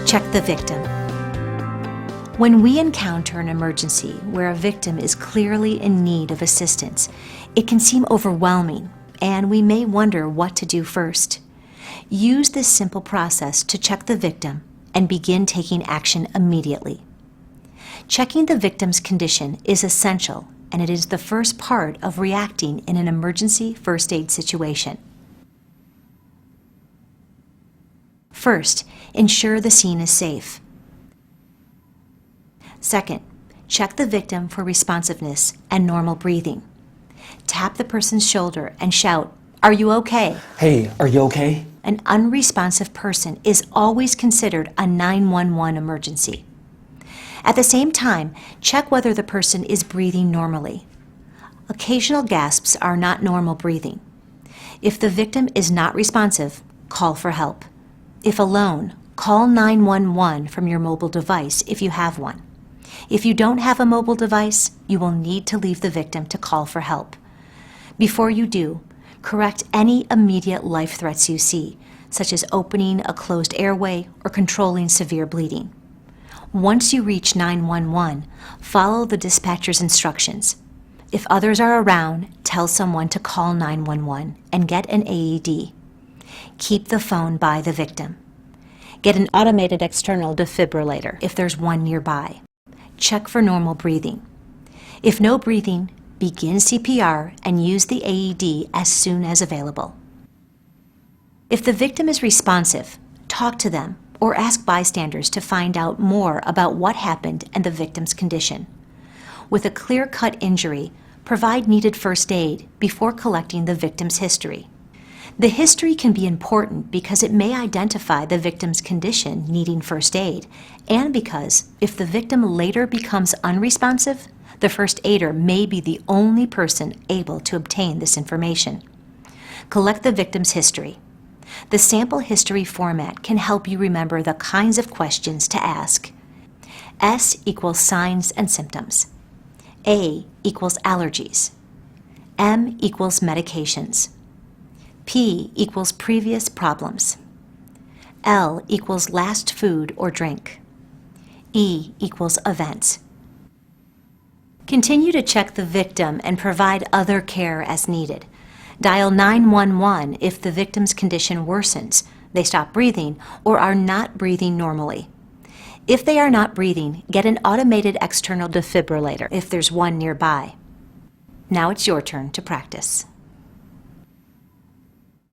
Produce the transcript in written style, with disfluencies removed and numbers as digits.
Check the victim. When we encounter an emergency where a victim is clearly in need of assistance, it can seem overwhelming, and we may wonder what to do first. Use this simple process to check the victim and begin taking action immediately. Checking the victim's condition is essential, and it is the first part of reacting in an emergency first aid situation. First, ensure the scene is safe. Second, check the victim for responsiveness and normal breathing. Tap the person's shoulder and shout, "Are you okay?" Hey, are you okay? An unresponsive person is always considered a 911 emergency. At the same time, check whether the person is breathing normally. Occasional gasps are not normal breathing. If the victim is not responsive, call for help. If alone, call 911 from your mobile device if you have one. If you don't have a mobile device, you will need to leave the victim to call for help. Before you do, correct any immediate life threats you see, such as opening a closed airway or controlling severe bleeding. Once you reach 911, follow the dispatcher's instructions. If others are around, tell someone to call 911 and get an AED. Keep the phone by the victim. Get an automated external defibrillator if there's one nearby. Check for normal breathing. If no breathing, begin CPR and use the AED as soon as available. If the victim is responsive, talk to them or ask bystanders to find out more about what happened and the victim's condition. With a clear-cut injury, provide needed first aid before collecting the victim's history. The history can be important because it may identify the victim's condition needing first aid, and because if the victim later becomes unresponsive, the first aider may be the only person able to obtain this information. Collect the victim's history. The sample history format can help you remember the kinds of questions to ask. S equals signs and symptoms. A equals allergies. M equals medications. P equals previous problems. L equals last food or drink. E equals events. Continue to check the victim and provide other care as needed. Dial 911 if the victim's condition worsens, they stop breathing, or are not breathing normally. If they are not breathing, get an automated external defibrillator if there's one nearby. Now it's your turn to practice.